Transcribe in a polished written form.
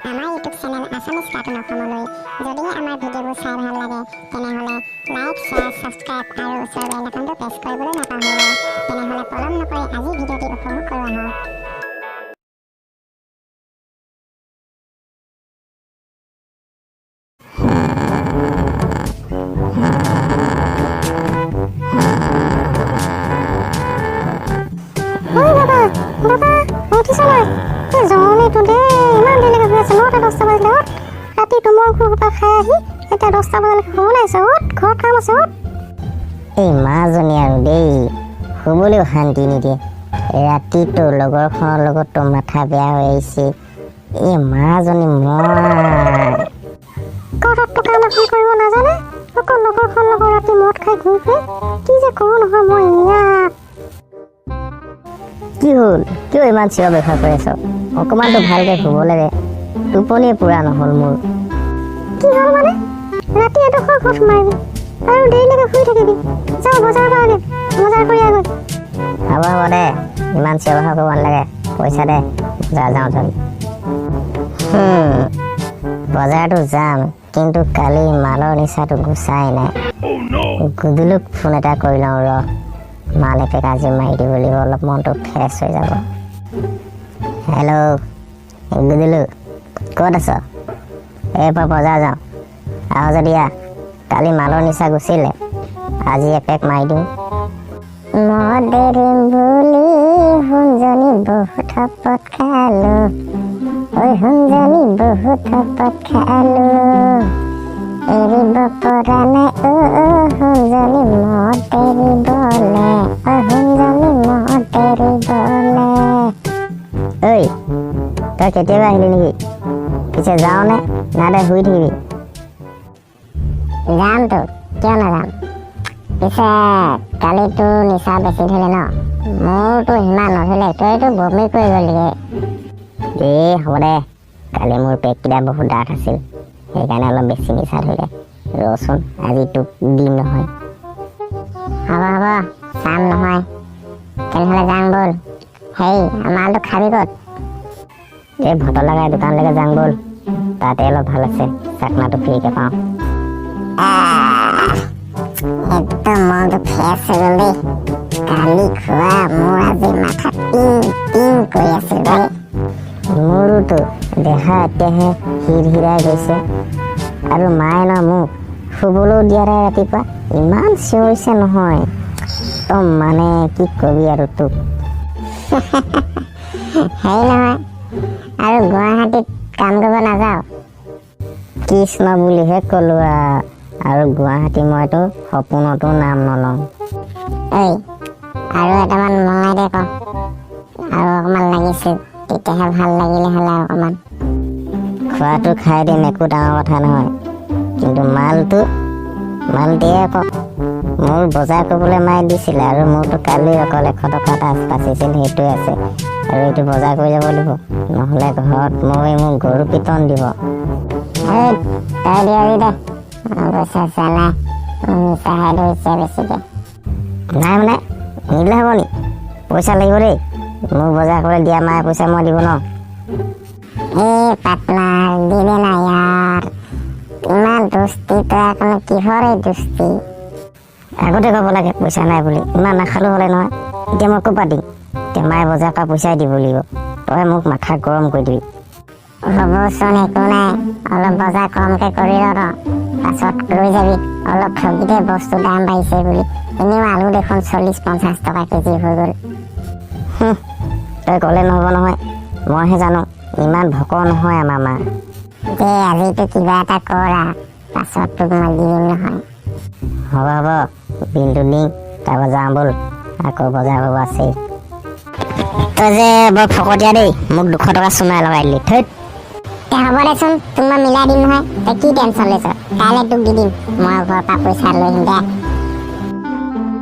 আমাৰ YouTube channel Assamese cartoon অসমলৈ যদিহে আমাৰ ভিডিঅ'বোৰ চাই ভাল লাগে তেনেহ'লে লাইক শ্বেয়াৰ ছাবস্ক্ৰাইব আৰু ওচৰৰ বেল আইকনটো প্ৰেছ কৰিবলৈ নাপাহৰিব। তেনেহ'লে পলম নকৰি আজি ভিডিঅ'টি উপভোগ কৰোঁ আহক। এই মাজনী আৰু দেই শুবলৈও শান্তি নিদিয়ে। ৰাতিটো লগৰখনৰ লগতো মাথা বেয়া হৈ আহিছে। এই মাজনী কৰিব নাজানে অকল লগৰখন লগত ৰাতি মদ খাই ঘূৰি ফুৰে। কি যে কৰো নহয় মই ইয়াক। কি হ'ল? কিয় ইমান চিঞৰ বাখৰ কৰি আছ? অকণমানতো ভালকে শুব লাগে। টোপনিয়ে পুৰা নহ'ল মোৰ। কি হ'ল মানে? ৰাতি এডোখৰ ঘৰত সোমাইবি আৰু দেৰিলৈকে শুই থাকিবি। যাওঁ বজাৰ কৰাগে, বজাৰ কৰি আগৈ। হ'ব দে, ইমান চিঞৰ বাখৰ কৰিব নালাগে। পইচা দে, বজাৰ যাওঁ ধৰি। বজাৰটো যাম, কিন্তু কালি মালৰ নিচাটো গুচাই নাই। গুদুলুক ফোন এটা কৰি লওঁ ৰ। মাল এপেক আজি মাৰি দিব লাগিব, অলপ মনটো ফ্ৰেছ হৈ যাব। হেল্ল' গুদুলু, ক'ত আছ? এইবাৰ বজাৰ যাওঁ, আহ যদি আহ। কালি মালৰ নিচা গুচিলে, আজি এপেক মাৰি দিওঁ। মদ এৰিম বুলি শুনজনী বহুত শপত খালো, ঐ শুনজনী বহুত শপত খালো। এৰিব পৰা নাই শুনজনী মদ এৰিবলে, শুনজনী মদ এৰিবলে। ঐ তই কেতিয়াবা আহিলি নেকি? পিছে যাওঁ নে না দে শুই থাকিবি? যামতো, কিয় নাযাম। পিছে কালিতো নিচা বেছি ধৰিলে ন? মোৰতো সিমান নধৰিলে, তইতো বমি কৰি গ'লিগে। হ'ব দে, কালি মোৰ পেটকেইটা বহুত ডাঠ আছিল, সেইকাৰণে অলপ বেছি নিচা ধৰিলে। ৰচোন আজি তোক দিম নহয়। হ'ব চাম নহয়। তেনেহ'লে যাম ব'ল। হেৰি মালটো খাবি ক'ত? এই ভটৰ লগাই দোকানলৈকে যাম ব'ল, তাতে অলপ ভাল আছে, চাকনাটো ফ্ৰীকে পাওঁ। একদম মনটো ফ্ৰেছ হৈ গ'ল দেই। কালি খোৱা মোৰ আজি মাথা টিং কৰি আছিল দেই। মোৰোতো দেহা এতিয়াহে হিৰহিৰাই গৈছে। আৰু মায়ে ন মোক শুবলৈও দিয়া নাই ৰাতিপুৱা, ইমান চিঞৰিছে নহয়। তই মানে কি কবি আৰু তোক। হেৰি নহয়, আৰু গুৱাহাটীত কাম কৰিব নাযাওঁ? কৃষ্ণ বুলিহে ক'লো আৰু গুৱাহাটী মইতো সপোনতো নাম নলওঁ। এই আৰু এটামান মঙাই দে ক। আৰু অকণমান লাগিছিল, তেতিয়াহে ভাল লাগিলে হ'লে অকণমান। খোৱাটো খাই দিম, একো ডাঙৰ কথা নহয়, কিন্তু মাল দিয়ে আকৌ। মোৰ বজাৰ কৰিবলৈ মায়ে দিছিলে, আৰু মোৰতো কালি অকল 100 টকা এটা বাচিছিল, সেইটোৱে আছে। আৰু এইটো বজাৰ কৰি যাব লাগিব, নহ'লে ঘৰত মোক গৰু পিতন দিব। তই দিয়াবি দে, পইচা নাই, নিচাহে ধৰিছে বেছিকে। নাই মানে নিদিলে হ'ব নি? পইচা লাগিব দেই, মোক বজাৰ কৰিবলৈ দিয়া মায়ে পইচা মই দিব ন। পাৰ্টনাৰ দিবি না ইয়াৰ, ইমান দুষ্টি তই আকৌ কিহৰ এই দুষ্টি? আগতে ক'ব লাগে পইচা নাই বুলি, ইমান নাখালেও হ'লে নহয়। এতিয়া মই ক'ৰ পৰা দিম? এতিয়া মায়ে বজাৰ পৰা পইচাই দিব লাগিব, তই মোক মাথা গৰম কৰি দিবি। হ'বচোন, একো নাই, অলপ বজাৰ কমকে কৰি ল, পাছত লৈ যাবি। অলপ ঠগিতে বস্তু দাম বাঢ়িছে বুলি, এনেও আলু দেখোন 40-50 টকা কেজি হৈ গ'ল। তই ক'লে নহ'ব নহয়, মইহে জানো, ইমান ভকৰ নহয় আমাৰ মা। দে আজিতো কিবা এটা কৰ, পাছত তোক মই দিম নহয়। হ'ব বিলটো দিম, তাৰপৰা যাওঁ ব'ল, আকৌ বজাৰ হ'ব আছেই। তই যে বৰ ফকতীয়া দেই, মোক 200 টকা চুনাই লগাই দিলি। থৈত হ'ব দেচোন, তোক মই মিলাই দিম নহয়, তই কি টেনশ্যন লৈছ? কাইলৈ তোক দি দিম, মই ঘৰৰ পৰা পইচা লৈ আহিম দে।